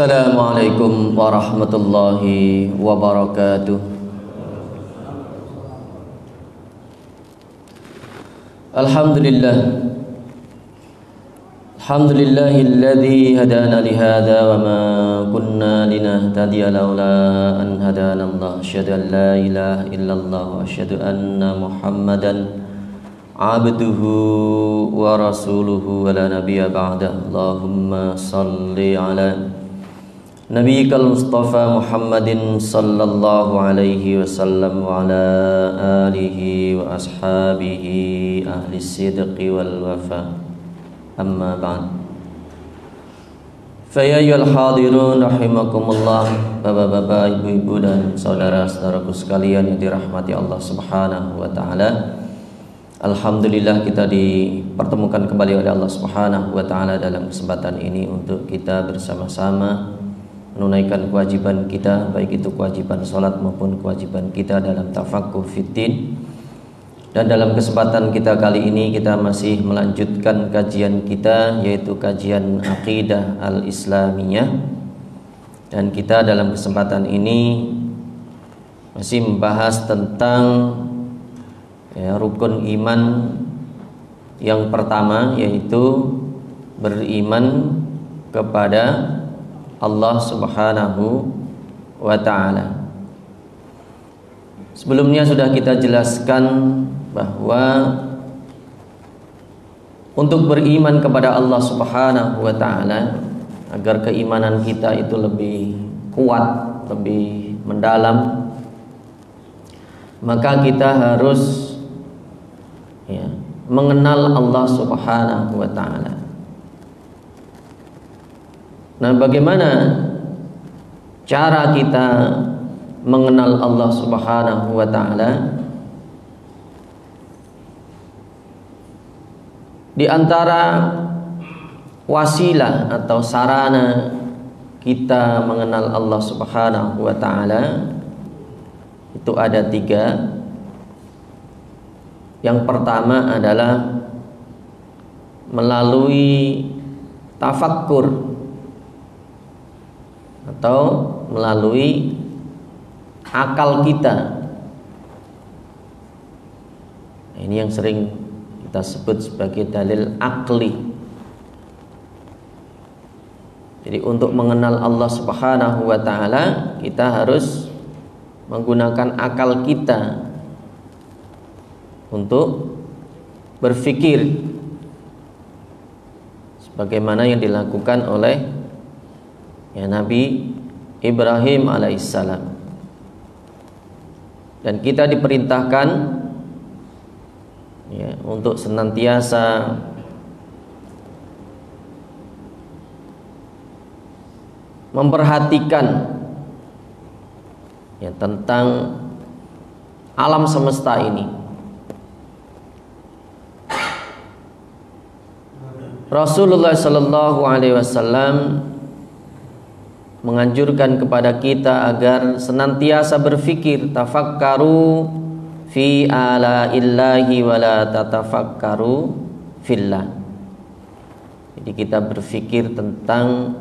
Assalamualaikum warahmatullahi wabarakatuh. Alhamdulillah. Alhamdulillahilladzi hadana li hadza wa ma kunna linahtadiya laula an hadana Allah. Asyhadu an la ilaha illallah wa asyhadu anna Muhammadan abduhu wa rasuluhu wa la nabiyya ba'da. Allahumma salli ala Nabiyyikal Mustafa Muhammadin sallallahu alaihi wasallam wa ala alihi wa ashabihi ahli sidqi wal wafa. Amma ba'd. Fa ya ayyuhal hadirun rahimakumullah, bapak-bapak, ibu-ibu dan saudara-saudaraku sekalian yang dirahmati Allah Subhanahu wa taala. Alhamdulillah kita dipertemukan kembali oleh Allah Subhanahu wa taala dalam kesempatan ini untuk kita bersama-sama menunaikan kewajiban kita, baik itu kewajiban salat maupun kewajiban kita dalam tafaqquh fiddin. Dan dalam kesempatan kita kali ini kita masih melanjutkan kajian kita, yaitu kajian Aqidah Al-Islamiyah. Dan kita dalam kesempatan ini masih membahas tentang rukun iman yang pertama, yaitu beriman kepada Allah Subhanahu wa ta'ala. Sebelumnya sudah kita jelaskan bahwa untuk beriman kepada Allah Subhanahu wa ta'ala, agar keimanan kita itu lebih kuat, lebih mendalam, maka kita harus mengenal Allah Subhanahu wa ta'ala. Nah, bagaimana cara kita mengenal Allah Subhanahu wa ta'ala? Di antara wasilah atau sarana kita mengenal Allah Subhanahu wa ta'ala itu ada 3. Yang pertama adalah melalui tafakkur atau melalui akal kita. Ini yang sering kita sebut sebagai dalil akli. Jadi untuk mengenal Allah Subhanahu wa ta'ala, kita harus menggunakan akal kita untuk berpikir sebagaimana yang dilakukan oleh Nabi Ibrahim alaihissalam. Dan kita diperintahkan untuk senantiasa memperhatikan tentang alam semesta ini. Rasulullah sallallahu alaihi wasallam menganjurkan kepada kita agar senantiasa berfikir, tafakkaru fi ala illahi wa la tatafakkaru fillah. Jadi kita berfikir tentang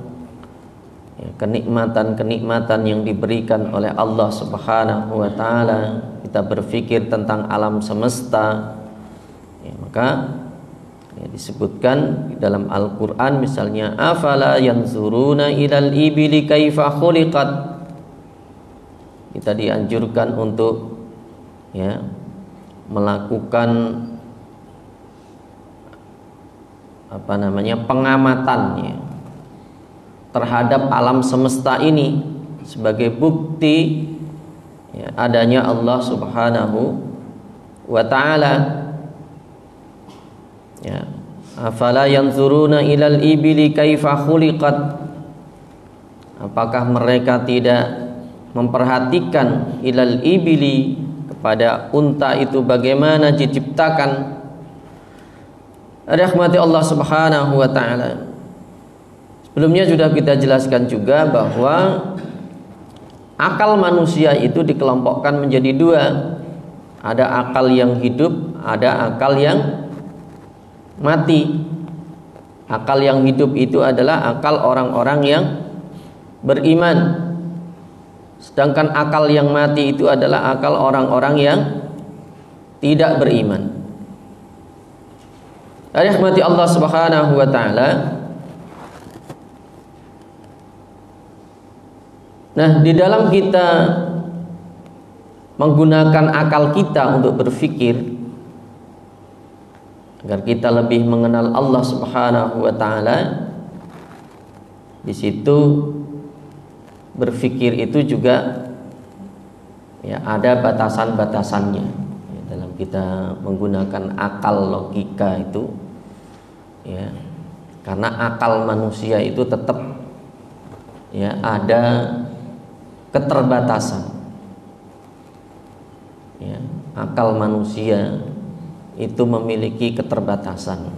kenikmatan-kenikmatan yang diberikan oleh Allah Subhanahu wa ta'ala. Kita berfikir tentang alam semesta. Maka disebutkan di dalam Al-Quran misalnya, afala yanzuruna ilal ibili kaifa khuliqat. Kita dianjurkan untuk melakukan pengamatan terhadap alam semesta ini sebagai bukti adanya Allah Subhanahu wa ta'ala. Afala yanzuruna ilal ibili kaifa khuliqat. Apakah mereka tidak memperhatikan ilal ibili, kepada unta itu bagaimana diciptakan? Rahmati Allah Subhanahu wa ta'ala. Sebelumnya sudah kita jelaskan juga bahwa akal manusia itu dikelompokkan menjadi 2. Ada akal yang hidup, ada akal yang mati. Akal yang hidup itu adalah akal orang-orang yang beriman. Sedangkan akal yang mati itu adalah akal orang-orang yang tidak beriman. Rahmati Allah Subhanahu wa taala. Nah, di dalam kita menggunakan akal kita untuk berpikir agar kita lebih mengenal Allah Subhanahu wa taala, di situ berpikir itu juga ya ada batasan-batasannya. Ya, dalam kita menggunakan akal logika itu, ya, karena akal manusia itu tetap ya ada keterbatasan. Ya, akal manusia itu memiliki keterbatasan.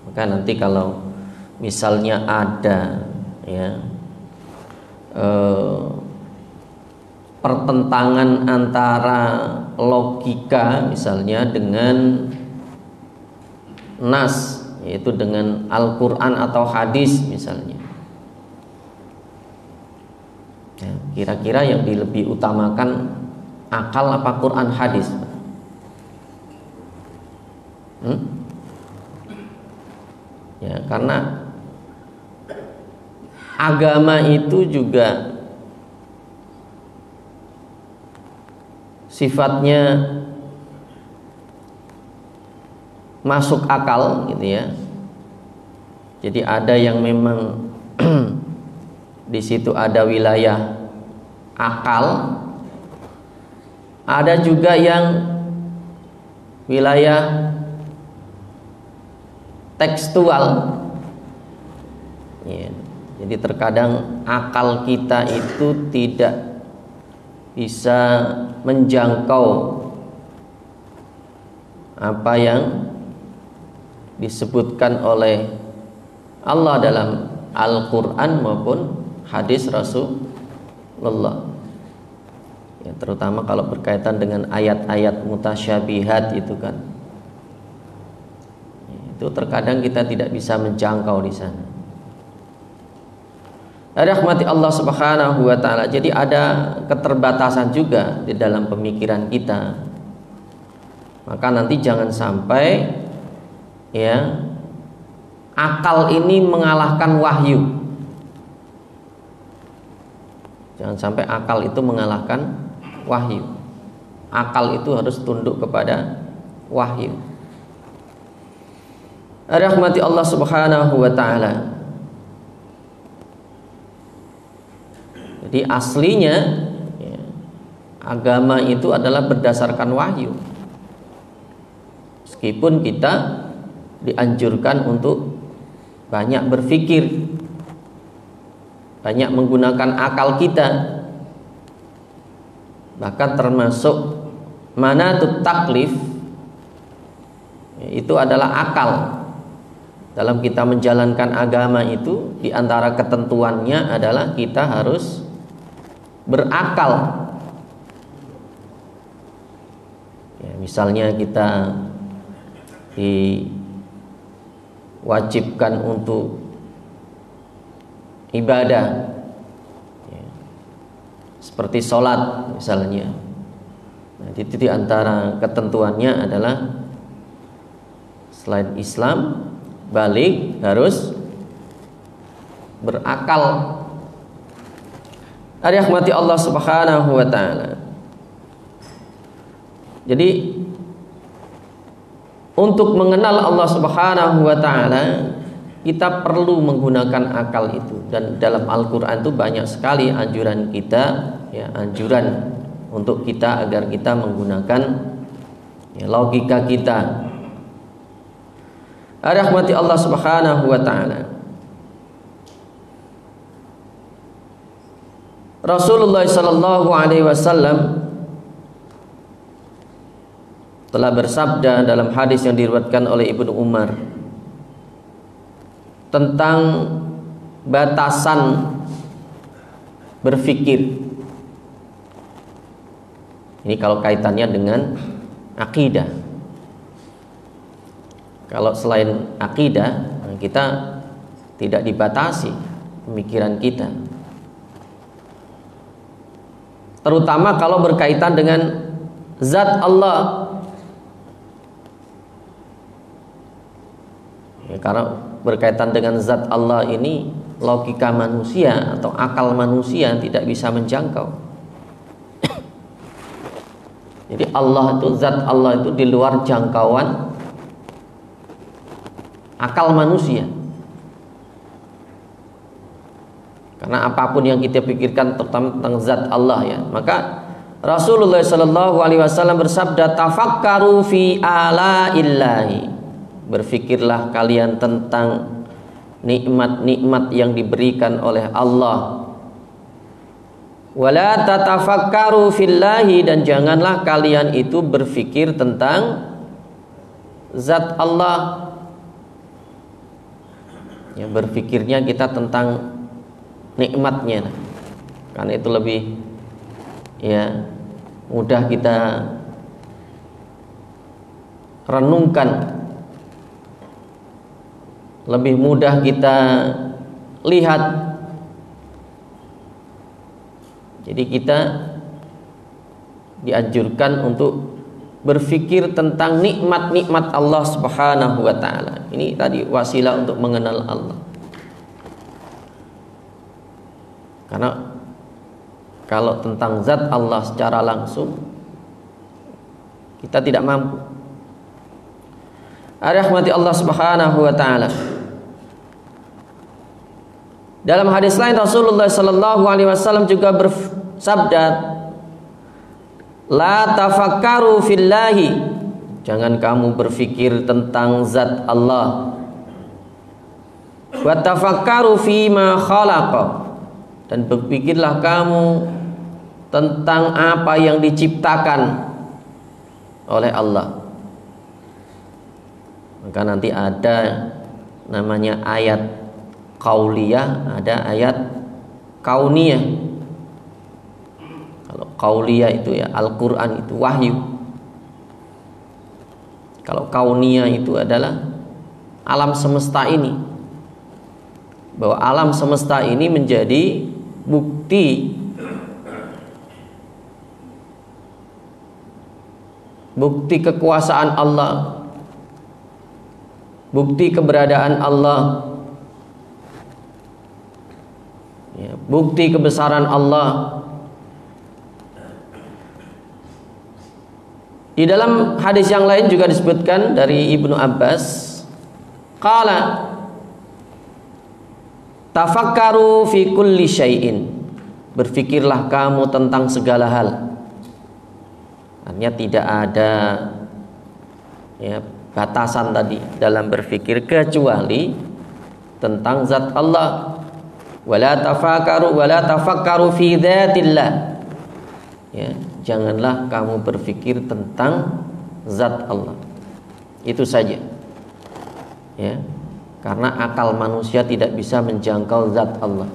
Maka nanti kalau misalnya ada ya pertentangan antara logika misalnya dengan nas, yaitu dengan Al-Quran atau hadis misalnya, ya, kira-kira yang lebih utamakan akal apa Quran hadis? Ya, karena agama itu juga sifatnya masuk akal gitu ya. Jadi ada yang memang di situ ada wilayah akal, ada juga yang wilayah tekstual. Ya. Jadi terkadang akal kita itu tidak bisa menjangkau apa yang disebutkan oleh Allah dalam Al-Quran maupun hadis Rasulullah. Ya, terutama kalau berkaitan dengan ayat-ayat mutasyabihat itu kan, itu terkadang kita tidak bisa menjangkau di sana. Rahmati Allah Subhanahu wa taala. Jadi ada keterbatasan juga di dalam pemikiran kita. Maka nanti jangan sampai ya akal ini mengalahkan wahyu. Jangan sampai akal itu mengalahkan wahyu. Akal itu harus tunduk kepada wahyu. Rahmati Allah Subhanahu wa taala. Jadi aslinya ya, agama itu adalah berdasarkan wahyu. Meskipun kita dianjurkan untuk banyak berpikir, banyak menggunakan akal kita, bahkan termasuk manatut taklif, itu adalah akal. Dalam kita menjalankan agama itu, di antara ketentuannya adalah kita harus berakal. Ya, misalnya kita diwajibkan untuk ibadah, ya, seperti sholat misalnya. Nah, itu di antara ketentuannya adalah selain Islam, balik harus berakal. Rahmati Allah Subhanahu wa taala. Jadi untuk mengenal Allah Subhanahu wa taala, kita perlu menggunakan akal itu. Dan dalam Al-Qur'an itu banyak sekali anjuran kita, ya, anjuran untuk kita agar kita menggunakan ya, logika kita. Rahmati Allah Subhanahu wa taala. Rasulullah sallallahu alaihi wasallam telah bersabda dalam hadis yang diriwayatkan oleh Ibnu Umar tentang batasan berpikir. Ini kalau kaitannya dengan akidah. Kalau selain akidah, kita tidak dibatasi pemikiran kita. terutama kalau berkaitan dengan zat Allah. Ya, karena berkaitan dengan zat Allah ini logika manusia atau akal manusia tidak bisa menjangkau. Jadi Allah itu, zat Allah itu di luar jangkauan akal manusia. Karena apapun yang kita pikirkan tentang zat Allah ya, maka Rasulullah SAW bersabda, tafakkaru fi alaillahi. Berfikirlah kalian tentang nikmat-nikmat yang diberikan oleh Allah. Wala tatafakkaru fillahi, dan janganlah kalian itu berfikir tentang zat Allah. Ya, berfikirnya kita tentang nikmatnya, karena itu lebih ya mudah kita renungkan, lebih mudah kita lihat. Jadi kita dianjurkan untuk berfikir tentang nikmat-nikmat Allah Subhanahu wa taala. Ini tadi wasilah untuk mengenal Allah. Karena kalau tentang zat Allah secara langsung kita tidak mampu. Rahmati Allah Subhanahu wa taala. Dalam hadis lain Rasulullah sallallahu alaihi wasallam juga bersabda, la tafakkaru fillahi, jangan kamu berfikir tentang zat Allah. Wa tafakkaru fima khalaqa, dan berpikirlah kamu tentang apa yang diciptakan oleh Allah. Maka nanti ada namanya ayat qauliyah, ada ayat kauniyah. Kalau qauliyah itu ya Al-Quran, itu wahyu. Kalau kauniyah itu adalah alam semesta ini, bahwa alam semesta ini menjadi bukti kekuasaan Allah, bukti keberadaan Allah, ya, bukti kebesaran Allah. Di dalam hadis yang lain juga disebutkan dari Ibnu Abbas, qala tafakkaru fi kulli syai'in, berfikirlah kamu tentang segala hal. Artinya tidak ada ya batasan tadi dalam berfikir kecuali tentang zat Allah. Wala tafakkaru fi dzatillah, ya, janganlah kamu berfikir tentang zat Allah. Itu saja, ya, karena akal manusia tidak bisa menjangkau zat Allah.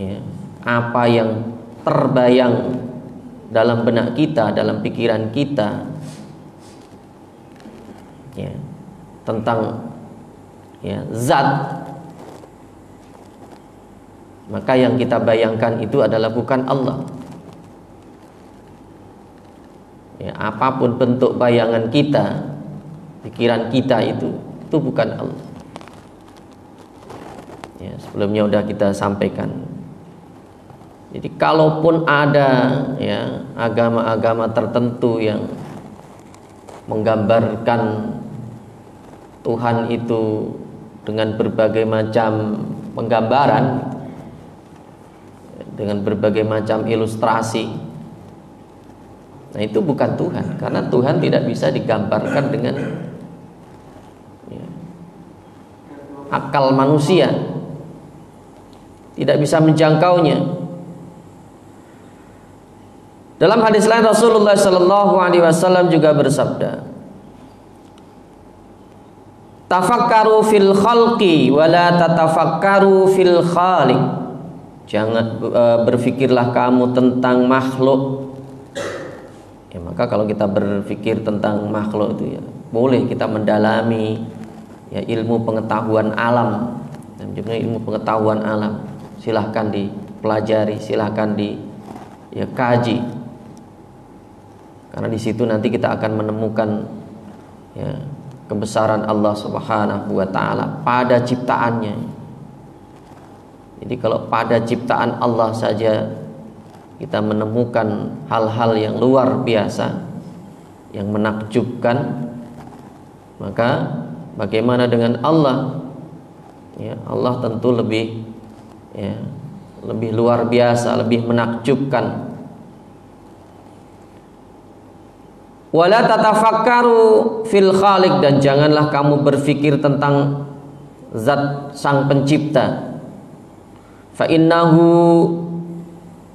Ya, apa yang terbayang dalam benak kita, dalam pikiran kita, ya, tentang ya zat, maka yang kita bayangkan itu adalah bukan Allah. Ya, apapun bentuk bayangan kita, pikiran kita itu bukan Allah. Ya, sebelumnya sudah kita sampaikan. Jadi kalaupun ada ya agama-agama tertentu yang menggambarkan Tuhan itu dengan berbagai macam penggambaran, dengan berbagai macam ilustrasi, nah itu bukan Tuhan, karena Tuhan tidak bisa digambarkan dengan ya, akal manusia, tidak bisa menjangkaunya. Dalam hadis lain Rasulullah sallallahu alaihi wasallam juga bersabda, tafakkaru fil khalqi wa la tatafakkaru fil khaliq. Jangan berfikirlah kamu tentang makhluk. Ya, maka kalau kita berpikir tentang makhluk itu ya boleh kita mendalami ya ilmu pengetahuan alam, dan juga ilmu pengetahuan alam silahkan dipelajari, silahkan kaji. Karena di situ nanti kita akan menemukan kebesaran Allah Subhanahu wa taala pada ciptaannya. Jadi kalau pada ciptaan Allah saja kita menemukan hal-hal yang luar biasa, yang menakjubkan, maka bagaimana dengan Allah? Allah tentu lebih luar biasa, lebih menakjubkan. Wala tatafakkaru fil khaliq, dan janganlah kamu berpikir tentang zat sang pencipta. Fa innahu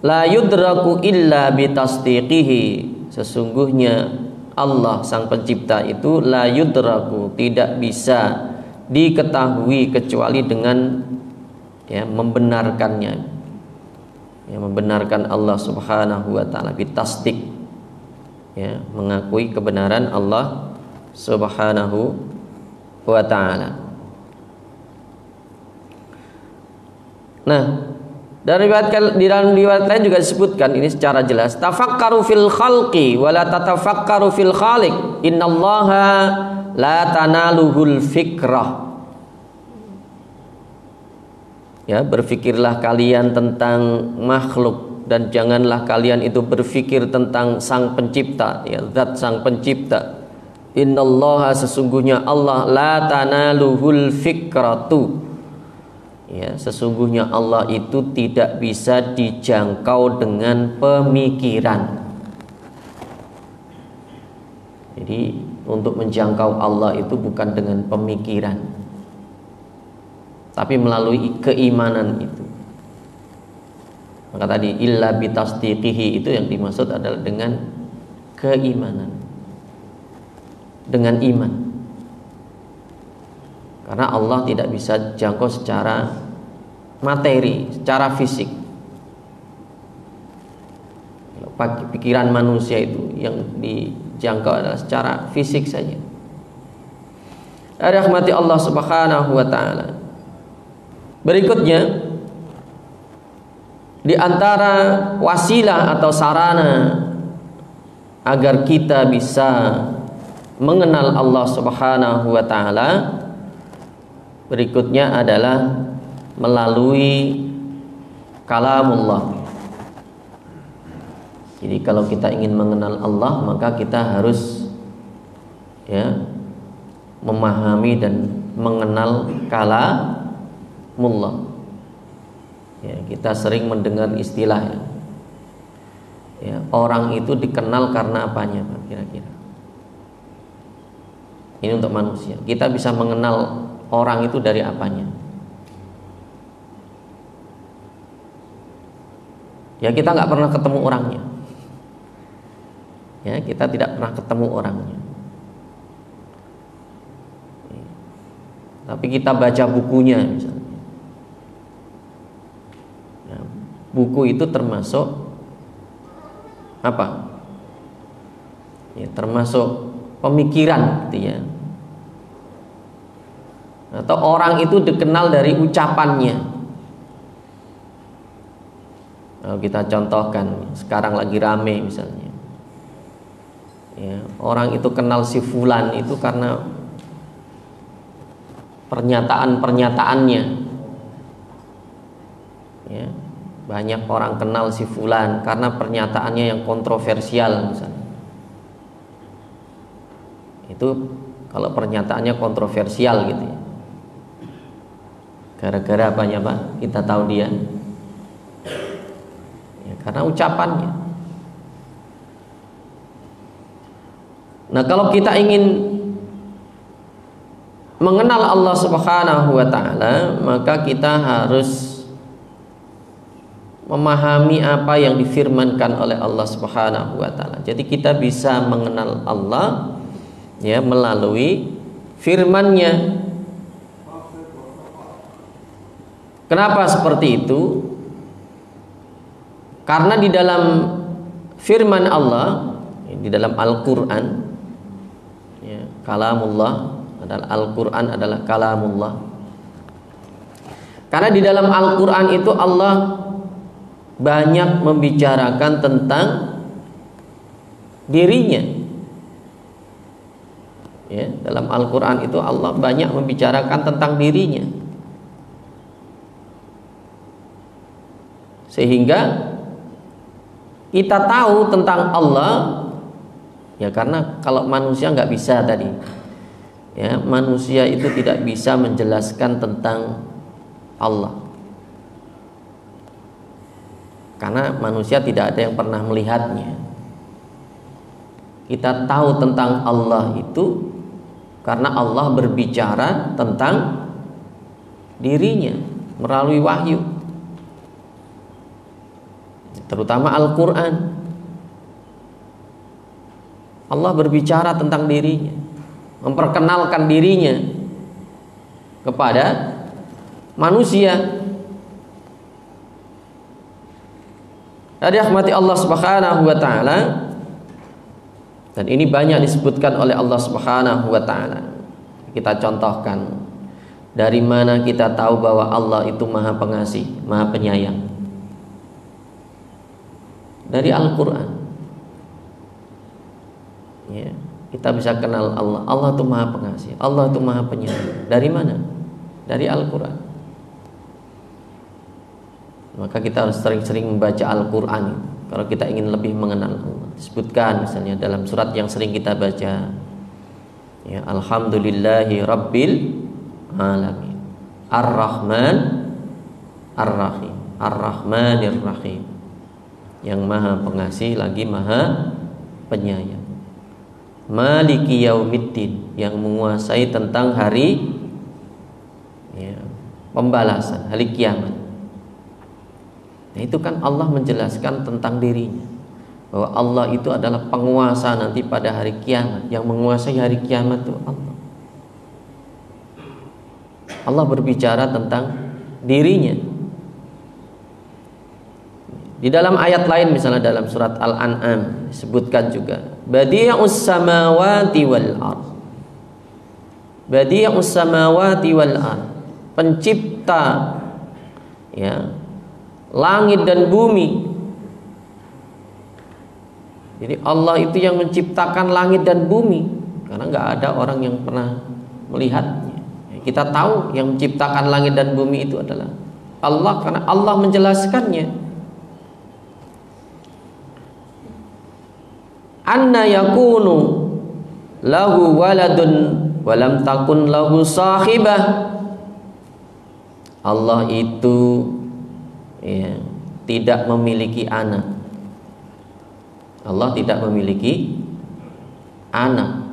la yudraku illa bitasdiqihi, sesungguhnya Allah sang pencipta itu la yudraku, tidak bisa diketahui kecuali dengan membenarkannya, membenarkan Allah Subhanahu wa taala, bitasdiq, mengakui kebenaran Allah Subhanahu wa taala. Nah, di dalam riwayat lain juga disebutkan ini secara jelas, tafakkaru fil khalqi wa la tatafakkaru fil khaliq, innallaha la tanaluhul fikrah. Berfikirlah kalian tentang makhluk dan janganlah kalian itu berfikir tentang sang pencipta, zat sang pencipta. Innallaha, sesungguhnya Allah, la tanaluhul fikratu, sesungguhnya Allah itu tidak bisa dijangkau dengan pemikiran. Jadi untuk menjangkau Allah itu bukan dengan pemikiran, tapi melalui keimanan itu. Maka tadi illa bitasdiqihi, itu yang dimaksud adalah dengan keimanan, dengan iman. Karena Allah tidak bisa jangkau secara materi, secara fisik. Pikiran manusia itu yang dijangkau adalah secara fisik saja. Rahmati Allah Subhanahu wa taala. Berikutnya, di antara wasilah atau sarana agar kita bisa mengenal Allah Subhanahu wa taala, berikutnya adalah melalui kalamullah. Jadi kalau kita ingin mengenal Allah, maka kita harus memahami dan mengenal kalamullah. Kita sering mendengar istilah orang itu dikenal karena apanya, Pak, kira-kira? Ini untuk manusia. Kita bisa mengenal orang itu dari apanya? Kita nggak pernah ketemu orangnya. Kita tidak pernah ketemu orangnya. Tapi kita baca bukunya misalnya. Buku itu termasuk apa? Termasuk pemikiran, gitu ya. Atau orang itu dikenal dari ucapannya. Kalau kita contohkan, sekarang lagi rame misalnya, orang itu kenal si fulan itu karena pernyataan-pernyataannya. Banyak orang kenal si fulan karena pernyataannya yang kontroversial misalnya. Itu kalau pernyataannya kontroversial gitu ya. Gara-gara apanya, Pak? Kita tahu dia. Karena ucapannya. Nah, kalau kita ingin mengenal Allah Subhanahu wa taala, maka kita harus memahami apa yang difirmankan oleh Allah Subhanahu wa taala. Jadi kita bisa mengenal Allah melalui firman-Nya. Kenapa seperti itu? Karena di dalam firman Allah, di dalam Al-Qur'an, kalamullah adalah Al-Qur'an adalah kalamullah. Karena di dalam Al-Qur'an itu Allah banyak membicarakan tentang dirinya. Ya, dalam Al-Quran itu Allah banyak membicarakan tentang dirinya, sehingga kita tahu tentang Allah. Ya, karena kalau manusia nggak bisa tadi, ya, manusia itu tidak bisa menjelaskan tentang Allah, karena manusia tidak ada yang pernah melihatnya. Kita tahu tentang Allah itu karena Allah berbicara tentang dirinya melalui wahyu, terutama Al-Quran. Allah berbicara tentang dirinya, memperkenalkan dirinya kepada manusia. Dirahmati Allah Subhanahu wa taala, dan ini banyak disebutkan oleh Allah Subhanahu wa taala. Kita contohkan, dari mana kita tahu bahwa Allah itu Maha Pengasih, Maha Penyayang? Dari Al-Qur'an. Ya, kita bisa kenal Allah. Allah itu Maha Pengasih, Allah itu Maha Penyayang. Dari mana? Dari Al-Qur'an. Maka kita harus sering-sering membaca Al-Qur'an kalau kita ingin lebih mengenal Allah. Disebutkan misalnya dalam surat yang sering kita baca, ya, Alhamdulillahi Rabbil Alamin, Ar-Rahman Ar-Rahim, Ar-Rahmanir Rahim, yang Maha Pengasih lagi Maha Penyayang. Maliki Yaumiddin, yang menguasai tentang hari, ya, pembalasan, hari kiamat. Nah, itu kan Allah menjelaskan tentang dirinya, bahwa Allah itu adalah penguasa nanti pada hari kiamat. Yang menguasai hari kiamat itu Allah. Allah berbicara tentang dirinya. Di dalam ayat lain, misalnya dalam surat Al-An'am disebutkan juga, Badi'us samawati wal ard. Badi'us samawati wal ard, pencipta, ya, langit dan bumi. Jadi Allah itu yang menciptakan langit dan bumi, karena nggak ada orang yang pernah melihatnya. Kita tahu yang menciptakan langit dan bumi itu adalah Allah, karena Allah menjelaskannya. Anna yakunu lahu waladun walam takun lahu sahibah. Allah itu, ya, tidak memiliki anak. Allah tidak memiliki anak.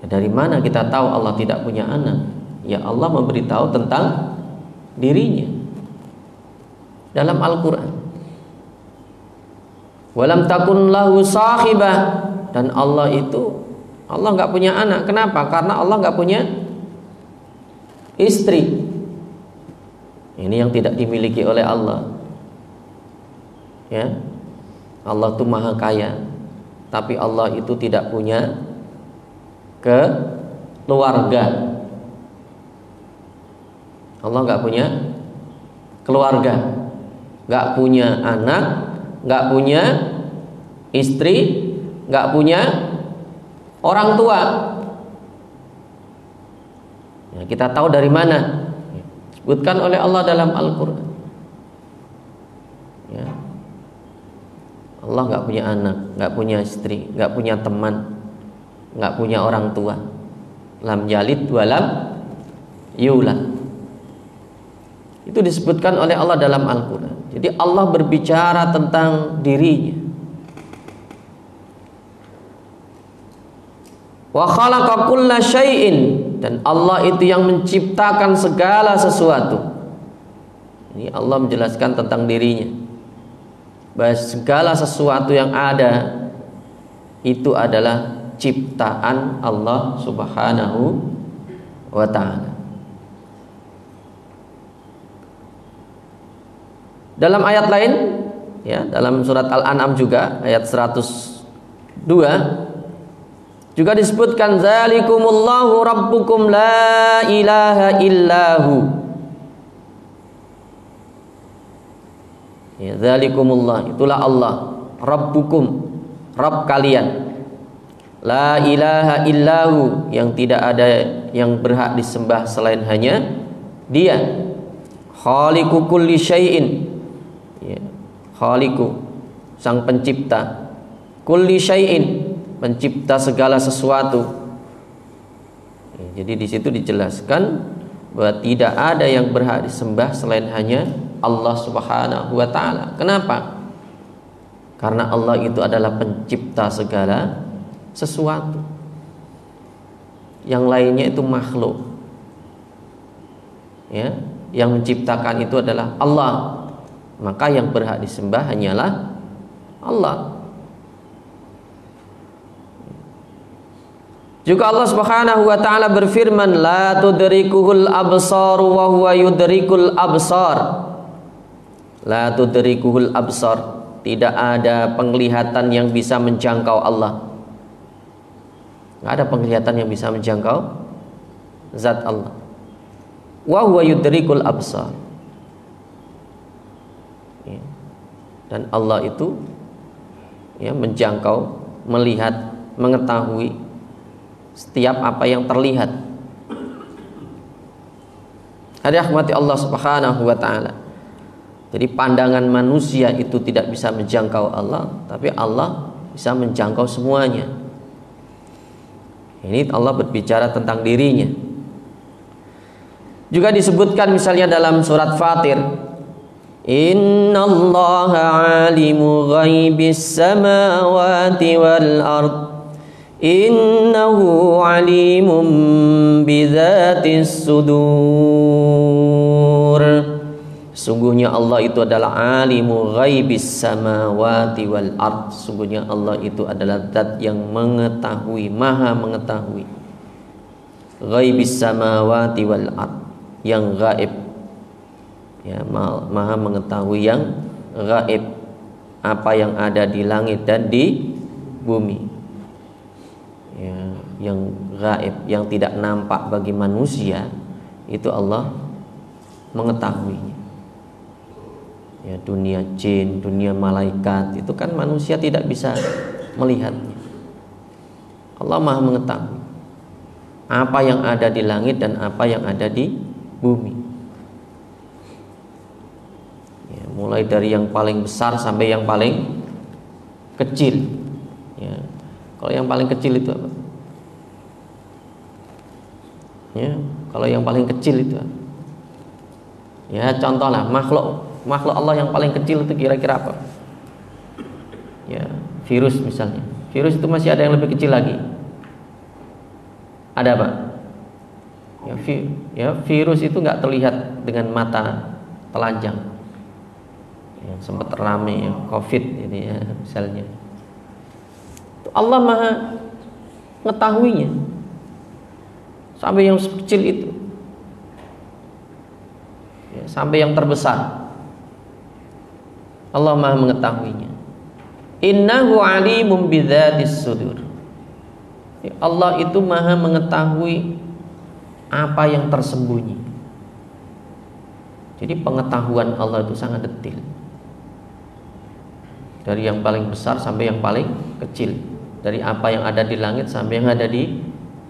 Dari mana kita tahu Allah tidak punya anak? Ya, Allah memberitahu tentang dirinya dalam Al-Quran. Walam takun lahu sahibah, dan Allah itu, Allah nggak punya anak. Kenapa? Karena Allah nggak punya istri. Ini yang tidak dimiliki oleh Allah. Ya, Allah itu Maha Kaya, tapi Allah itu tidak punya keluarga. Allah nggak punya keluarga, nggak punya anak, nggak punya istri, nggak punya orang tua. Ya, kita tahu dari mana? Disebutkan oleh Allah dalam Al-Quran. Ya, Allah nggak punya anak, nggak punya istri, nggak punya teman, nggak punya orang tua. Lam yalid walam yulad. Itu disebutkan oleh Allah dalam Al-Quran. Jadi Allah berbicara tentang dirinya. Wa khalaqa kulla syai'in, dan Allah itu yang menciptakan segala sesuatu. Ini Allah menjelaskan tentang dirinya, bahwa segala sesuatu yang ada itu adalah ciptaan Allah Subhanahu wa ta'ala. Dalam ayat lain, ya, dalam surat Al-An'am juga ayat 102 juga disebutkan, zalikumullahu rabbukum la ilaha illahu. Ya, dzalikumullah, itulah Allah, Rabbukum, Rabb kalian. La ilaha illahu, yang tidak ada yang berhak disembah selain hanya Dia. Khaliqu kulli syai'in, ya, Khaliqu, sang pencipta, kulli syai'in, pencipta segala sesuatu. Ya, jadi di situ dijelaskan bahwa tidak ada yang berhak disembah selain hanya Allah Subhanahu wa taala. Kenapa? Karena Allah itu adalah pencipta segala sesuatu. Yang lainnya itu makhluk. Ya, yang menciptakan itu adalah Allah. Maka yang berhak disembah hanyalah Allah. Juga Allah Subhanahu wa taala berfirman, la tudrikuhul absar wa huwa yudrikul absar. La tudrikuhul absar, tidak ada penglihatan yang bisa menjangkau Allah. Tidak ada penglihatan yang bisa menjangkau zat Allah. Wa huwa yudrikul absar. Ya. Dan Allah itu, ya, menjangkau, melihat, mengetahui setiap apa yang terlihat. Rahmati Allah Subhanahu wa taala. Jadi pandangan manusia itu tidak bisa menjangkau Allah, tapi Allah bisa menjangkau semuanya. Ini Allah berbicara tentang dirinya. Juga disebutkan misalnya dalam surat Fatir, innallaha alimu ghaibis samawati wal ard, innahu alimun bidzatis sudur. Sungguhnya Allah itu adalah alimu ghaibis samawati wal ard. Sungguhnya Allah itu adalah zat yang mengetahui, maha mengetahui. Ghaibis samawati wal ard, yang gaib. Ya, maha mengetahui yang gaib, apa yang ada di langit dan di bumi. Ya, yang gaib, yang tidak nampak bagi manusia, itu Allah mengetahuinya. Ya, dunia jin, dunia malaikat, itu kan manusia tidak bisa melihatnya. Allah maha mengetahui apa yang ada di langit dan apa yang ada di bumi. Ya, mulai dari yang paling besar sampai yang paling kecil. Ya, kalau yang paling kecil itu apa? Ya, kalau yang paling kecil itu apa? Ya, contohlah makhluk Allah yang paling kecil itu kira-kira apa? Ya, virus misalnya. Virus itu masih ada yang lebih kecil lagi. Ada apa? Ya, virus itu nggak terlihat dengan mata telanjang. Ya, sempat ramai ya, COVID ini ya, misalnya. Allah maha mengetahuinya sampai yang kecil itu, ya, sampai yang terbesar. Allah maha mengetahuinya. Innahu alimun bidzatis sudur. Allah itu maha mengetahui apa yang tersembunyi. Jadi pengetahuan Allah itu sangat detail, dari yang paling besar sampai yang paling kecil, dari apa yang ada di langit sampai yang ada di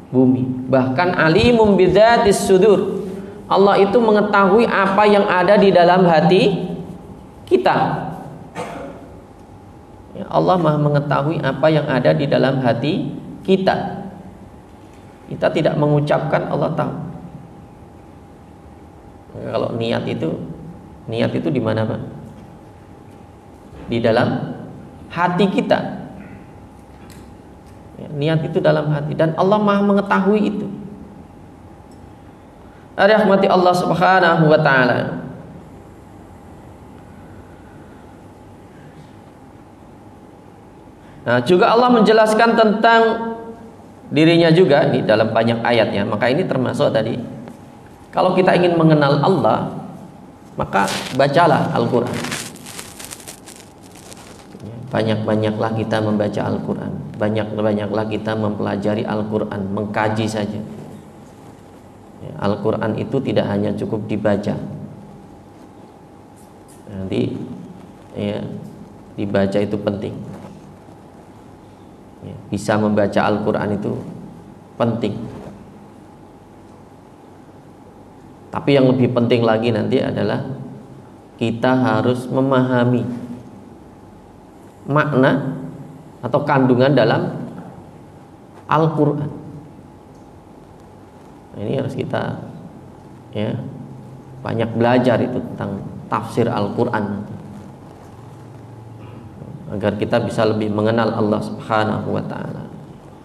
bumi. Bahkan alimum bidzatis sudur, Allah itu mengetahui apa yang ada di dalam hati kita. Ya, Allah maha mengetahui apa yang ada di dalam hati kita. Kita tidak mengucapkan, Allah tahu. Ya, kalau niat itu di mana, Pak? Di dalam hati kita. Ya, niat itu dalam hati, dan Allah maha mengetahui itu. Rahmati Allah Subhanahu wa taala. Nah, juga Allah menjelaskan tentang dirinya juga di dalam banyak ayatnya. Maka ini termasuk tadi, kalau kita ingin mengenal Allah, maka bacalah Al-Quran. Banyak-banyaklah kita membaca Al-Quran, banyak-banyaklah kita mempelajari Al-Quran, mengkaji saja. Al-Quran itu tidak hanya cukup dibaca. Nanti ya, dibaca itu penting. Ya, bisa membaca Al-Quran itu penting. Tapi yang lebih penting lagi nanti adalah kita harus memahami makna atau kandungan dalam Al-Quran. Ini harus kita ya banyak belajar itu tentang tafsir Al-Quran agar kita bisa lebih mengenal Allah Subhanahu wa ta'ala,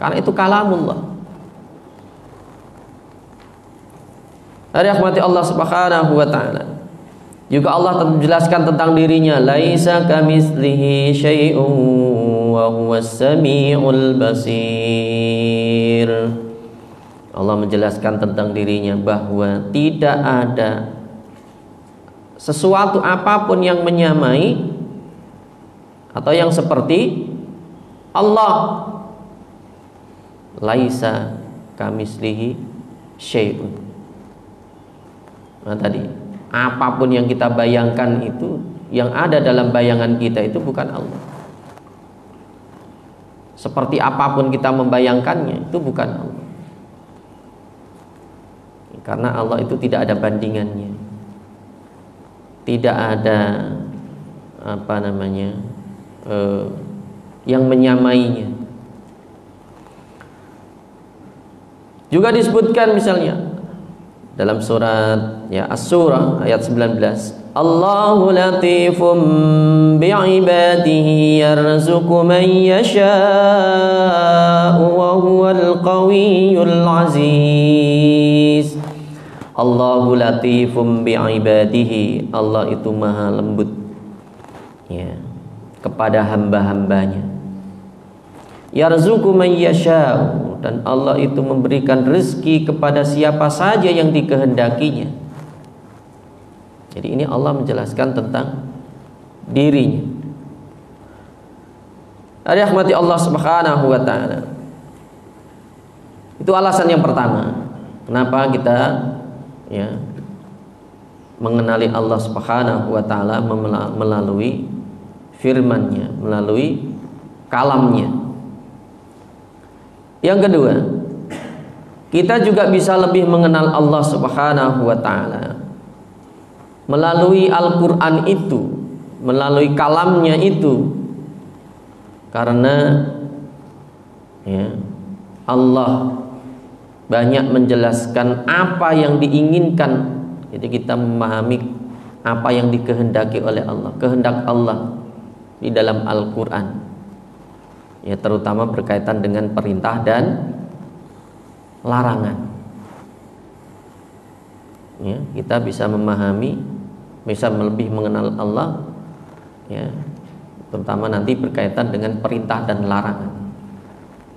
karena itu kalamullah. Rahmati Allah Subhanahu wa ta'ala. Juga Allah menjelaskan tentang dirinya, laisa kamitslihi syai'un wa huwas samiul basir. Allah menjelaskan tentang dirinya bahwa tidak ada sesuatu apapun yang menyamai atau yang seperti Allah. Laisa kamitslihi syai'un. Nah tadi, apapun yang kita bayangkan itu, yang ada dalam bayangan kita itu bukan Allah. Seperti apapun kita membayangkannya, itu bukan Allah. Karena Allah itu tidak ada bandingannya, tidak ada yang menyamainya. Juga disebutkan misalnya dalam surat ya As-Surah ayat 19, Allahu latifum bi'ibadihi yarzuqu man yasha'u wa huwal qawiyyul aziz. Allahu latifum bi'ibadihi, Allah itu maha lembut ya kepada hamba-hambanya. Yarzuqu man yasha'u, dan Allah itu memberikan rezeki kepada siapa saja yang dikehendakinya. Jadi ini Allah menjelaskan tentang dirinya. Rahmati Allah Subhanahu wa ta'ala. Itu alasan yang pertama kenapa kita ya mengenali Allah Subhanahu wa ta'ala melalui firman-Nya, melalui kalam-Nya. Yang kedua, kita juga bisa lebih mengenal Allah Subhanahu wa ta'ala melalui Al-Quran itu, melalui kalamnya itu. Karena ya, Allah banyak menjelaskan apa yang diinginkan. Jadi kita memahami apa yang dikehendaki oleh Allah, kehendak Allah di dalam Al-Quran ya, terutama berkaitan dengan perintah dan larangan ya. Kita bisa memahami, bisa lebih mengenal Allah ya, terutama nanti berkaitan dengan perintah dan larangan.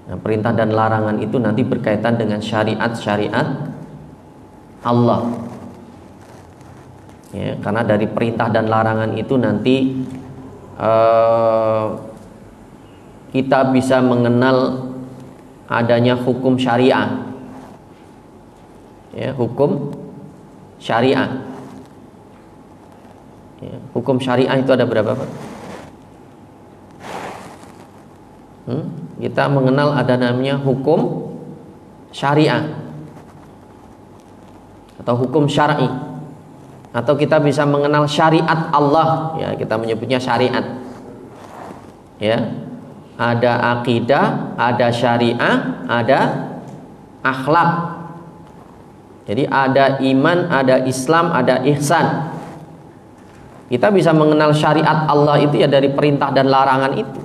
Nah, perintah dan larangan itu nanti berkaitan dengan syariat-syariat Allah ya, karena dari perintah dan larangan itu nanti kita bisa mengenal adanya hukum syariah ya, hukum syariah ya. Hukum syariah itu ada berapa Pak? Kita mengenal ada namanya hukum syariah atau hukum syar'i, atau kita bisa mengenal syariat Allah ya, kita menyebutnya syariat ya. Ada akidah, ada syariah, ada akhlak. Jadi ada iman, ada Islam, ada ihsan. Kita bisa mengenal syariat Allah itu ya dari perintah dan larangan itu.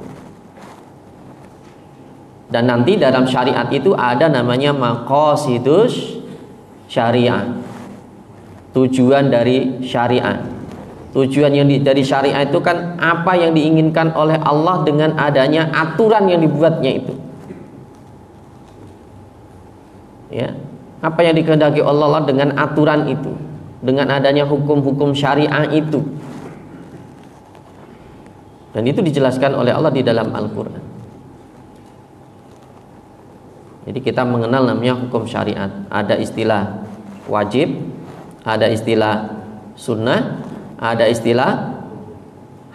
Dan nanti dalam syariat itu ada namanya maqasidus syariah, tujuan dari syariat. Tujuan yang dari syariah itu kan apa yang diinginkan oleh Allah dengan adanya aturan yang dibuatnya itu ya. Apa yang dikehendaki Allah dengan aturan itu, dengan adanya hukum-hukum syariah itu. Dan itu dijelaskan oleh Allah di dalam Al-Quran. Jadi kita mengenal namanya hukum syariat. Ada istilah wajib, ada istilah sunnah, ada istilah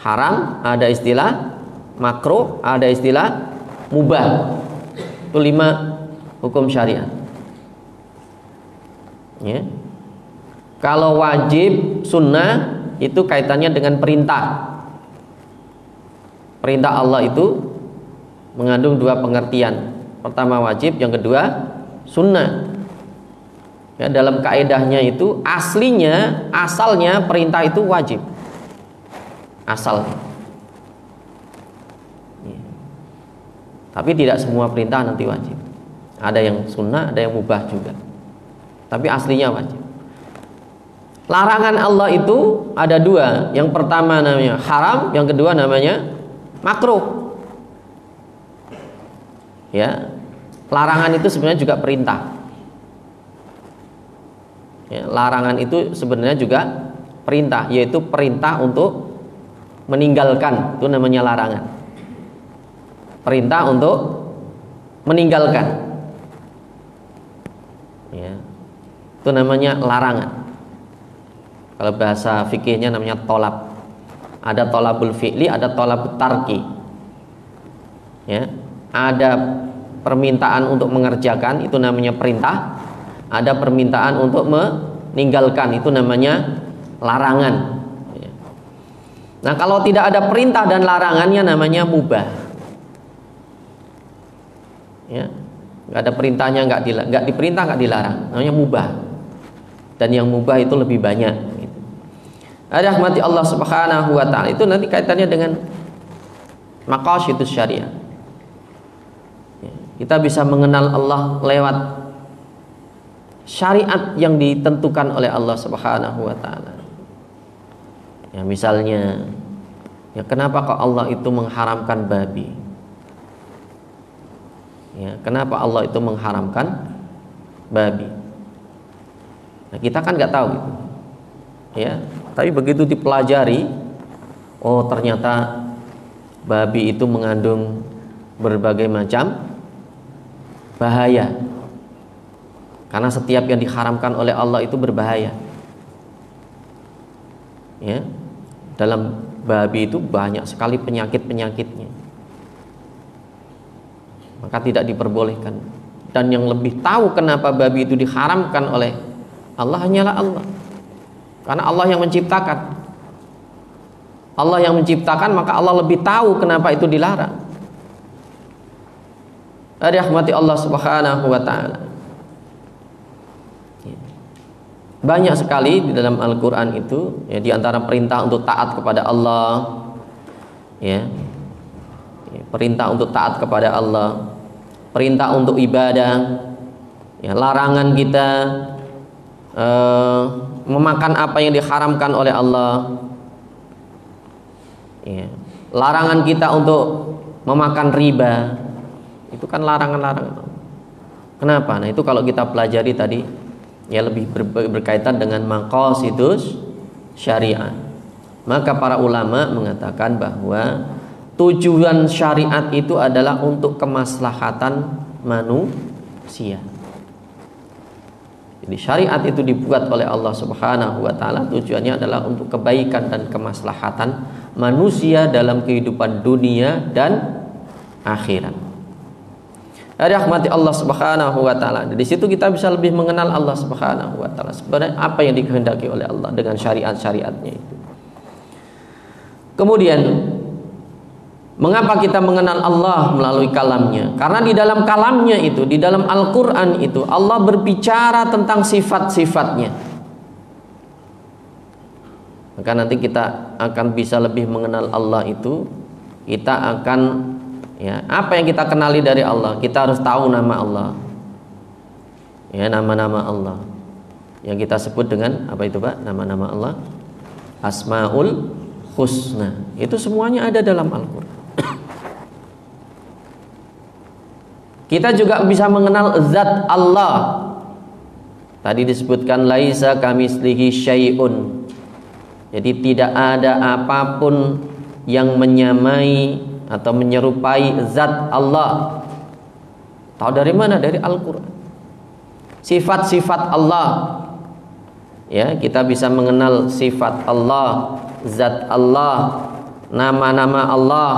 haram, ada istilah makruh, ada istilah mubah. Itu 5 hukum syariat. Ya. Kalau wajib, sunnah itu kaitannya dengan perintah. Perintah Allah itu mengandung 2 pengertian. Pertama wajib, yang kedua sunnah. Ya, dalam kaedahnya itu asalnya perintah itu wajib. Asalnya. Ya. Tapi tidak semua perintah nanti wajib. Ada yang sunnah, ada yang mubah juga. Tapi aslinya wajib. Larangan Allah itu ada 2. Yang pertama namanya haram, yang kedua namanya makruh. Ya, larangan itu sebenarnya juga perintah. Ya, larangan itu sebenarnya juga perintah, yaitu perintah untuk meninggalkan. Itu namanya larangan. Perintah untuk meninggalkan. Ya, itu namanya larangan. Kalau bahasa fikihnya namanya tolab. Ada tolabul fi'li, ada tolabul tarki. Ya, ada permintaan untuk mengerjakan, itu namanya perintah. Ada permintaan untuk meninggalkan, itu namanya larangan. Ya. Nah, kalau tidak ada perintah dan larangannya namanya mubah. Ya, nggak ada perintahnya, nggak diperintah, nggak dilarang, namanya mubah. Dan yang mubah itu lebih banyak. Ada rahmati Allah Subhanahu wa ta'ala. Itu nanti kaitannya dengan maqasidus syariah. Kita bisa mengenal Allah lewat syariat yang ditentukan oleh Allah Subhanahu wa ta'ala. Ya, misalnya, ya kenapa kok Allah itu mengharamkan babi? Ya, kenapa Allah itu mengharamkan babi? Nah, kita kan nggak tahu itu. Ya, tapi begitu dipelajari, oh ternyata babi itu mengandung berbagai macam bahaya. Karena setiap yang diharamkan oleh Allah itu berbahaya. Ya, dalam babi itu banyak sekali penyakit-penyakitnya. Maka tidak diperbolehkan. Dan yang lebih tahu kenapa babi itu diharamkan oleh Allah hanyalah Allah. Karena Allah yang menciptakan. Allah yang menciptakan, maka Allah lebih tahu kenapa itu dilarang. Rahmati Allah Subhanahu wa ta'ala. Banyak sekali di dalam Al-Quran itu, ya, di antara perintah untuk taat kepada Allah, ya, perintah untuk taat kepada Allah, perintah untuk ibadah, ya, larangan kita memakan apa yang diharamkan oleh Allah, ya, larangan kita untuk memakan riba, itu kan larangan-larangan. Kenapa? Nah, itu kalau kita pelajari tadi, ya, lebih berkaitan dengan maqasidus syariat. Maka para ulama mengatakan bahwa tujuan syariat itu adalah untuk kemaslahatan manusia. Jadi syariat itu dibuat oleh Allah Subhanahu wa ta'ala, tujuannya adalah untuk kebaikan dan kemaslahatan manusia dalam kehidupan dunia dan akhirat. Rahmati Allah Subhanahu wa ta'ala. Di situ kita bisa lebih mengenal Allah Subhanahu wa ta'ala, sebenarnya apa yang dikehendaki oleh Allah dengan syariat-syariatnya itu. Kemudian, mengapa kita mengenal Allah melalui kalamnya? Karena di dalam kalamnya itu, di dalam Al-Quran itu, Allah berbicara tentang sifat-sifatnya. Maka nanti kita akan bisa lebih mengenal Allah itu. Kita akan, ya, apa yang kita kenali dari Allah? Kita harus tahu nama Allah. Ya, nama-nama Allah. Yang kita sebut dengan, apa itu Pak? Nama-nama Allah. Asmaul Husna. Itu semuanya ada dalam Al-Quran. Kita juga bisa mengenal zat Allah. Tadi disebutkan laisa kamislihi syai'un. Jadi tidak ada apapun yang menyamai atau menyerupai zat Allah. Tahu dari mana? Dari Al-Quran. Sifat-sifat Allah. Ya, kita bisa mengenal sifat Allah, zat Allah, nama-nama Allah,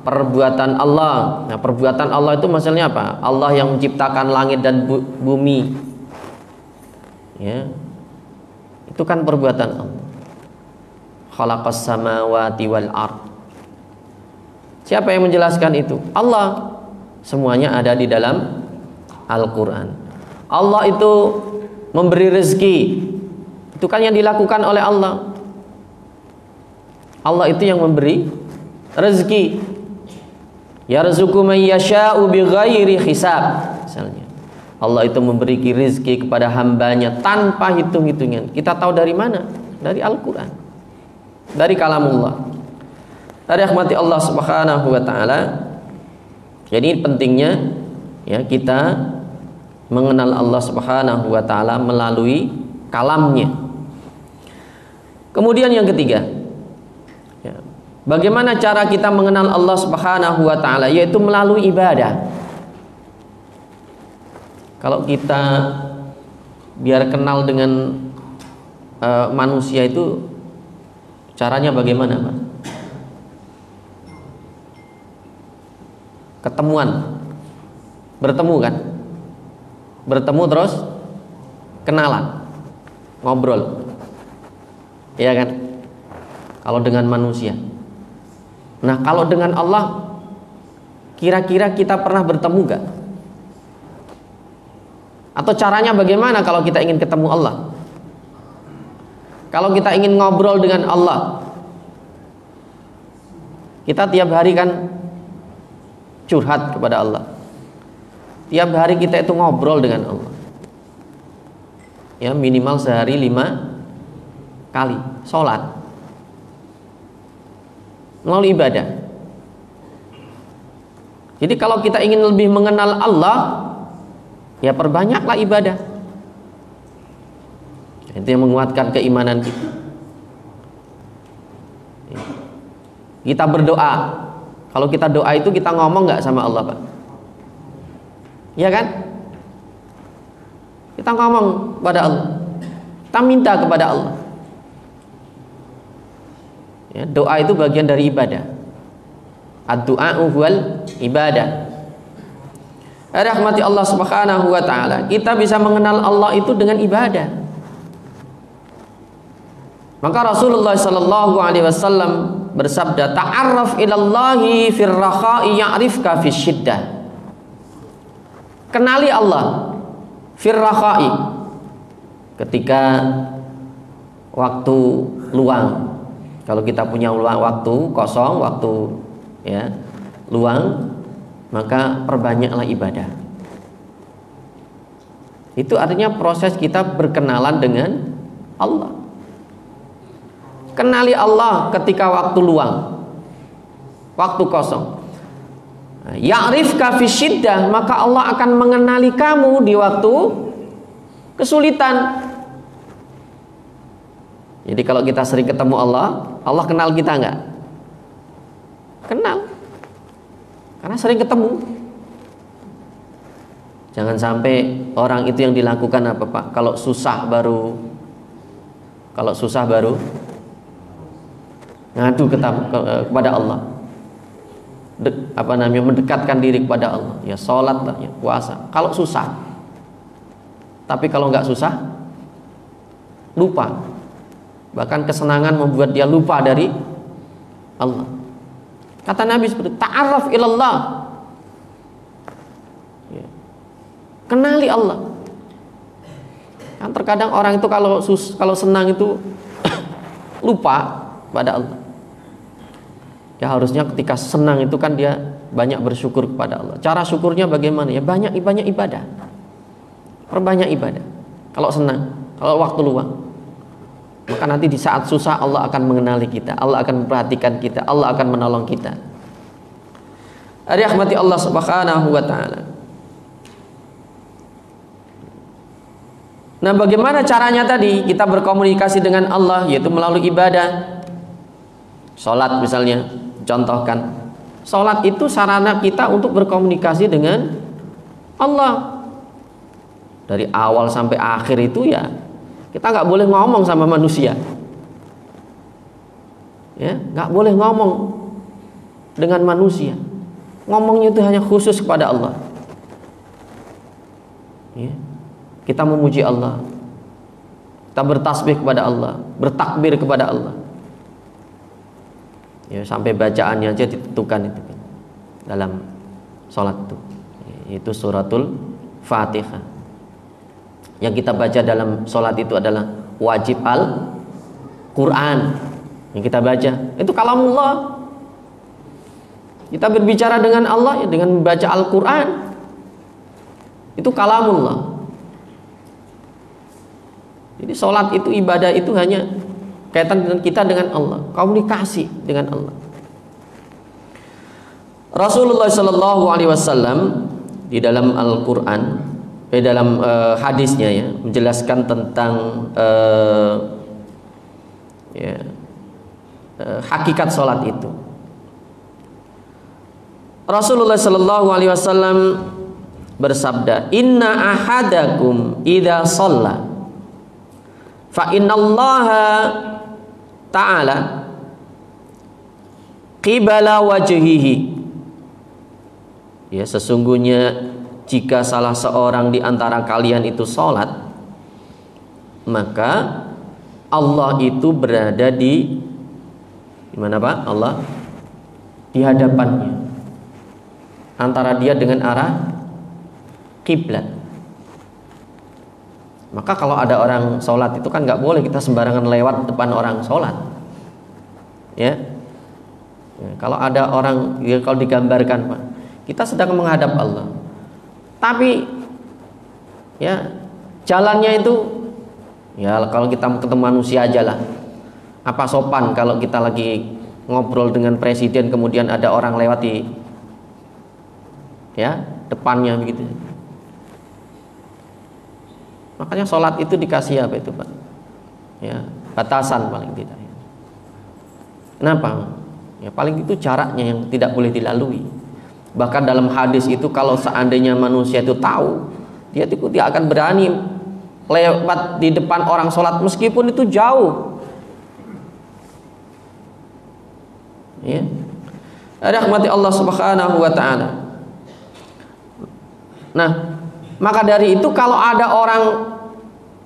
perbuatan Allah. Nah, perbuatan Allah itu maksudnya apa? Allah yang menciptakan langit dan bumi. Ya. Itu kan perbuatan Allah. Khalaqas samawati wal ard. Siapa yang menjelaskan itu? Allah. Semuanya ada di dalam Al-Qur'an. Allah itu memberi rezeki. Itu kan yang dilakukan oleh Allah. Allah itu yang memberi rezeki. Yarzuqu man yasha'u bighairi hisab. Misalnya, Allah itu memberi rezeki kepada hambanya tanpa hitung-hitungan. Kita tahu dari mana? Dari Al-Qur'an. Dari kalamullah. Dari rahmati Allah Subhanahu wa taala. Jadi pentingnya ya kita mengenal Allah Subhanahu wa taala melalui kalamnya. Kemudian yang ketiga, ya, bagaimana cara kita mengenal Allah Subhanahu wa taala, yaitu melalui ibadah. Kalau kita biar kenal dengan manusia itu caranya bagaimana, Pak? Ketemuan, bertemu kan? Bertemu terus kenalan, ngobrol, ya kan? Kalau dengan manusia. Nah, kalau dengan Allah, kira-kira kita pernah bertemu gak? Atau caranya bagaimana kalau kita ingin ketemu Allah? Kalau kita ingin ngobrol dengan Allah, kita tiap hari kan curhat kepada Allah. Tiap hari kita itu ngobrol dengan Allah. Ya, minimal sehari 5 kali sholat melalui ibadah. Jadi kalau kita ingin lebih mengenal Allah, ya perbanyaklah ibadah. Itu yang menguatkan keimanan kita. Kita berdoa. Kalau kita doa itu kita ngomong nggak sama Allah, Pak? Iya kan? Kita ngomong kepada Allah. Kita minta kepada Allah. Ya, doa itu bagian dari ibadah. Ad-du'a'u huwal ibadah. Rahmati Allah Subhanahu wa taala. Kita bisa mengenal Allah itu dengan ibadah. Maka Rasulullah sallallahu alaihi wasallam bersabda, ta'arraf ilallahi fir rakha'i ya'rifka fis syiddah. Kenali Allah fir rakha'i, ketika waktu luang. Kalau kita punya waktu kosong, waktu ya luang, maka perbanyaklah ibadah. Itu artinya proses kita berkenalan dengan Allah. Kenali Allah ketika waktu luang, waktu kosong. Ya'rifka fi syiddah, maka Allah akan mengenali kamu di waktu kesulitan. Jadi kalau kita sering ketemu Allah, Allah kenal kita enggak? Kenal. Karena sering ketemu. Jangan sampai orang itu yang dilakukan apa, Pak? Kalau susah baru ngadu kepada Allah. Mendekatkan diri kepada Allah. Ya sholat lah, ya puasa. Kalau susah. Tapi kalau nggak susah, lupa. Bahkan kesenangan membuat dia lupa dari Allah. Kata Nabi seperti ta'arraf ilallah. Ya. Kenali Allah. Kan terkadang orang itu kalau senang itu lupa pada Allah. Ya harusnya ketika senang itu kan dia banyak bersyukur kepada Allah. Cara syukurnya bagaimana? Ya banyak ibadah. Perbanyak ibadah. Kalau senang, kalau waktu luang. Maka nanti di saat susah Allah akan mengenali kita, Allah akan memperhatikan kita, Allah akan menolong kita. Rahmati Allah Subhanahu wa taala. Nah, bagaimana caranya tadi kita berkomunikasi dengan Allah, yaitu melalui ibadah. Salat misalnya, contohkan. Salat itu sarana kita untuk berkomunikasi dengan Allah. Dari awal sampai akhir itu ya kita nggak boleh ngomong sama manusia. Ya, nggak boleh ngomong dengan manusia. Ngomongnya itu hanya khusus kepada Allah. Ya. Kita memuji Allah, kita bertasbih kepada Allah, bertakbir kepada Allah. Ya, sampai bacaannya aja ditentukan itu kan, dalam sholat itu suratul Fatihah. Yang kita baca dalam sholat itu adalah wajib Al-Quran. Yang kita baca itu kalamullah. Kita berbicara dengan Allah ya, dengan membaca Al-Quran. Itu kalamullah. Jadi sholat itu, ibadah itu hanya kaitan dengan kita dengan Allah, komunikasi dengan Allah. Rasulullah Shallallahu Alaihi Wasallam di dalam Al-Quran, dalam hadisnya ya, menjelaskan tentang hakikat sholat itu. Rasulullah Shallallahu Alaihi Wasallam bersabda, Inna ahadakum idza shalla fa innallaha ta'ala qibala wajhihi. Ya, sesungguhnya jika salah seorang di antara kalian itu sholat, maka Allah itu berada di mana Pak? Allah di hadapannya, antara dia dengan arah kiblat. Maka kalau ada orang sholat itu kan nggak boleh kita sembarangan lewat depan orang sholat. Ya, kalau ada orang, ya kalau digambarkan Pak, kita sedang menghadap Allah, tapi ya jalannya itu ya kalau kita ketemu manusia aja lah. Apa sopan kalau kita lagi ngobrol dengan presiden kemudian ada orang lewat di ya depannya begitu. Makanya sholat itu dikasih apa itu Pak? Ya, batasan paling tidak. Kenapa? Ya paling itu jaraknya yang tidak boleh dilalui. Bahkan dalam hadis itu kalau seandainya manusia itu tahu, dia itu tidak akan berani lewat di depan orang sholat meskipun itu jauh. Ya, rahmati Allah Subhanahu wa Ta'ala. Nah, maka dari itu kalau ada orang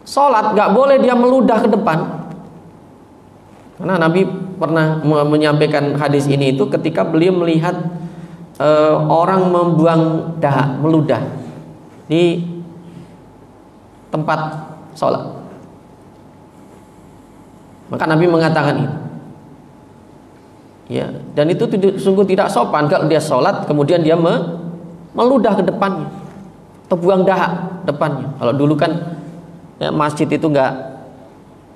sholat gak boleh dia meludah ke depan. Karena Nabi pernah menyampaikan hadis ini itu ketika beliau melihat orang membuang dahak, meludah di tempat sholat. Maka Nabi mengatakan ini. Ya, dan itu sungguh tidak sopan kalau dia sholat kemudian dia meludah ke depannya atau buang dahak depannya. Kalau dulu kan ya, masjid itu enggak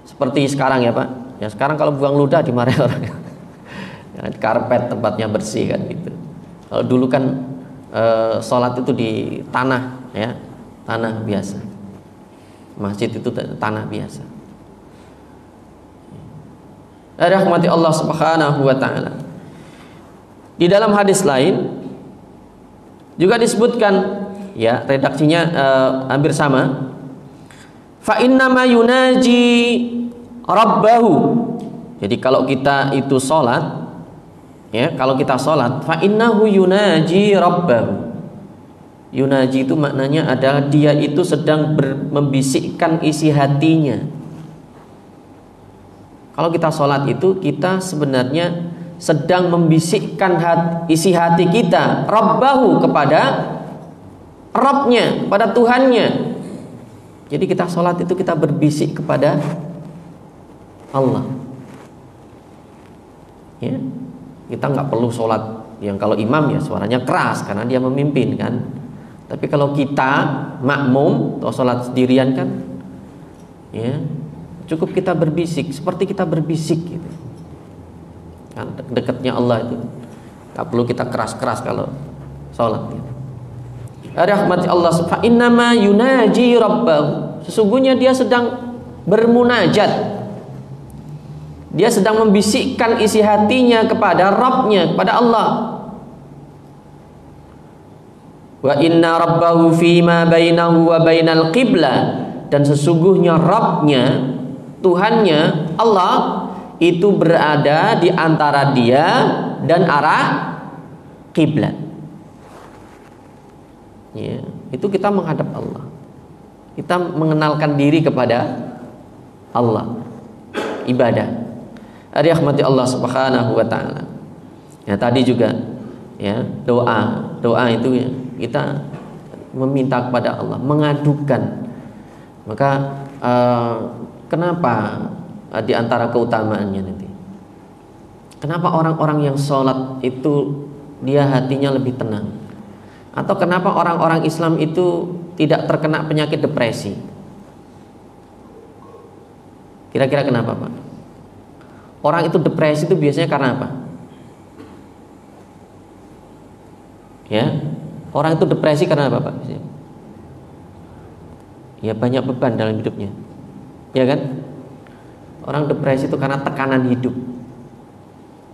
seperti sekarang ya Pak. Ya sekarang kalau buang ludah dimarahi orang. Ya, karpet tempatnya bersih kan gitu. Kalau dulu kan sholat itu di tanah ya, tanah biasa. Masjid itu tanah biasa. Rahmati Allah Subhanahu wa Ta'ala. Di dalam hadis lain juga disebutkan ya, redaksinya hampir sama. Fa innama yunaji rabbahu. Jadi kalau kita itu sholat ya, kalau kita sholat fa innahu yunaji rabbahu. Yunaji itu maknanya adalah dia itu sedang membisikkan isi hatinya. Kalau kita sholat itu kita sebenarnya sedang membisikkan isi hati kita rabbahu, kepada Rabbnya, kepada Tuhannya. Jadi kita sholat itu kita berbisik kepada Allah. Ya, kita nggak perlu sholat yang kalau imam ya suaranya keras karena dia memimpin kan. Tapi kalau kita makmum atau sholat sendirian kan, ya cukup kita berbisik seperti kita berbisik gitu. Kan dekatnya Allah itu, nggak perlu kita keras-keras kalau sholat. Gitu. Rahmati Allah subhanahu. Innama yunaji rabbahu. Sesungguhnya dia sedang bermunajat. Dia sedang membisikkan isi hatinya kepada Rabbnya, kepada Allah. Wa inna rabbahu fima bainahu wa bainal qiblah. Dan sesungguhnya Rabbnya, Tuhannya Allah, itu berada di antara dia dan arah kiblat. Ya, itu kita menghadap Allah. Kita mengenalkan diri kepada Allah. Ibadah. Rahmati Allah Subhanahu wa taala. Ya, tadi juga ya, doa itu ya, kita meminta kepada Allah, mengadukan. Maka kenapa di antara keutamaannya nanti? Kenapa orang-orang yang sholat itu dia hatinya lebih tenang? Atau kenapa orang-orang Islam itu tidak terkena penyakit depresi? Kira-kira kenapa, Pak? Orang itu depresi itu biasanya karena apa? Ya, orang itu depresi karena apa, Pak? Ya, banyak beban dalam hidupnya, ya kan? Orang depresi itu karena tekanan hidup,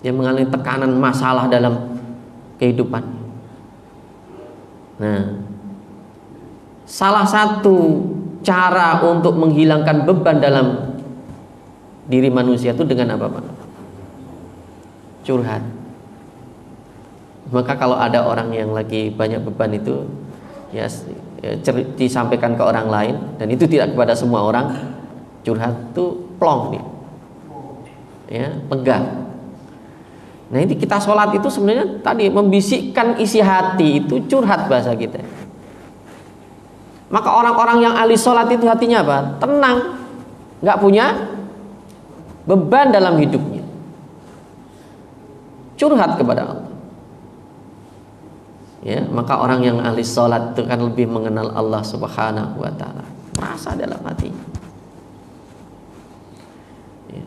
yang mengalami tekanan masalah dalam kehidupan. Nah, salah satu cara untuk menghilangkan beban dalam diri manusia itu dengan apa, Pak? Curhat. Maka kalau ada orang yang lagi banyak beban itu ya disampaikan ke orang lain, dan itu tidak kepada semua orang, curhat itu plong nih, ya, lega. Nah, ini kita sholat itu sebenarnya tadi membisikkan isi hati, itu curhat bahasa kita. Maka orang-orang yang ahli sholat itu hatinya apa? Tenang, nggak punya beban dalam hidupnya, curhat kepada Allah. Ya, maka orang yang ahli sholat itu kan lebih mengenal Allah Subhanahu wa taala, merasa dalam hatinya. Ya.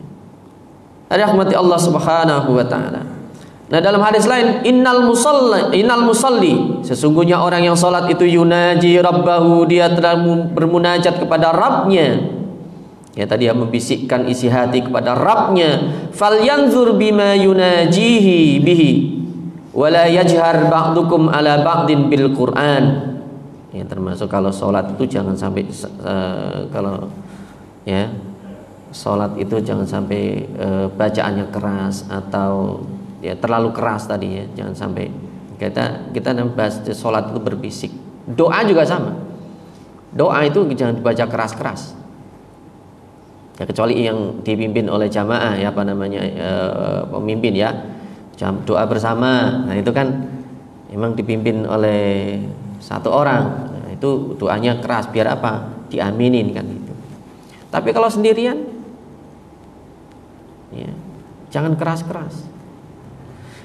Rahmati Allah Subhanahu wa taala. Nah, dalam hadis lain, innal musalli, sesungguhnya orang yang sholat itu yunaji rabbahu, dia telah bermunajat kepada Rabbnya. Ya, tadi dia membisikkan isi hati kepada Rabbnya. Falyanzur bima yunajihi bihi wala yajhar ba'dukum ala ba'din bil Qur'an. Ya, termasuk kalau sholat itu jangan sampai kalau ya sholat itu jangan sampai bacaannya keras atau ya terlalu keras tadi ya, jangan sampai kita bahas sholat itu berbisik. Doa juga sama. Doa itu jangan dibaca keras-keras. Ya, kecuali yang dipimpin oleh jamaah ya, apa namanya, pemimpin ya. Doa bersama. Nah, itu kan memang dipimpin oleh satu orang. Nah, itu doanya keras biar apa? Diaminin kan itu. Tapi kalau sendirian ya, jangan keras-keras.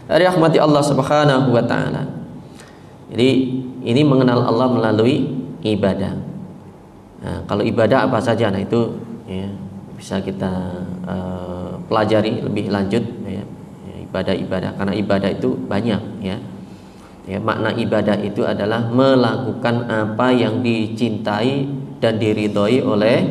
Rahmati Allah Subhanahu wa taala. Jadi ini mengenal Allah melalui ibadah. Nah, kalau ibadah apa saja, nah itu ya, bisa kita pelajari lebih lanjut ya, ibadah-ibadah, karena ibadah itu banyak ya. Ya, makna ibadah itu adalah melakukan apa yang dicintai dan diridhoi oleh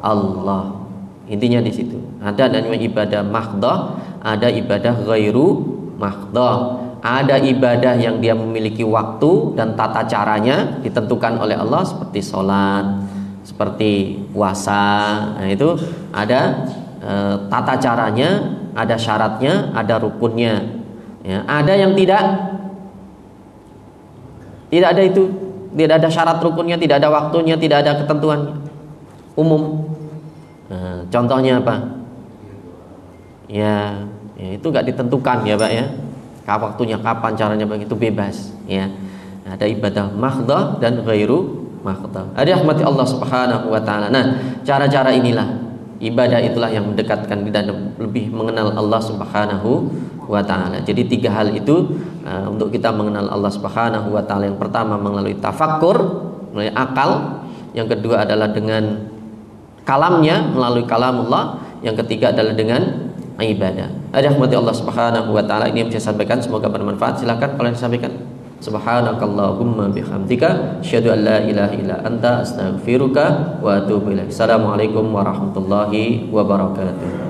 Allah. Intinya di situ. Ada namanya ibadah mahdhah, ada ibadah ghairu mahdhah. Ada ibadah yang dia memiliki waktu dan tata caranya ditentukan oleh Allah, seperti sholat, seperti puasa. Nah, itu ada tata caranya, ada syaratnya, ada rukunnya. Ya, ada yang tidak ada itu, tidak ada syarat rukunnya, tidak ada waktunya, tidak ada ketentuannya, umum. Nah, contohnya apa? Ya itu nggak ditentukan ya, Pak ya. Waktunya kapan, caranya begitu bebas ya. Ada ibadah mahdhah dan ghairu mahdhah. Rahmati Allah Subhanahu wa taala. Nah, cara-cara inilah, ibadah itulah yang mendekatkan dan lebih mengenal Allah Subhanahu wa taala. Jadi 3 hal itu untuk kita mengenal Allah Subhanahu wa taala. Yang pertama melalui tafakkur, melalui akal. Yang kedua adalah dengan kalamnya, melalui kalamullah. Yang ketiga adalah dengan ibadah. Rahmati Allah Subhanahu wa taala. Ini yang saya sampaikan, semoga bermanfaat. Silakan kalau yang disampaikan. Subhanakallahumma bihamdika asyhadu an la ilaha illa anta astaghfiruka wa atubu ilaik. Assalamualaikum warahmatullahi wabarakatuh.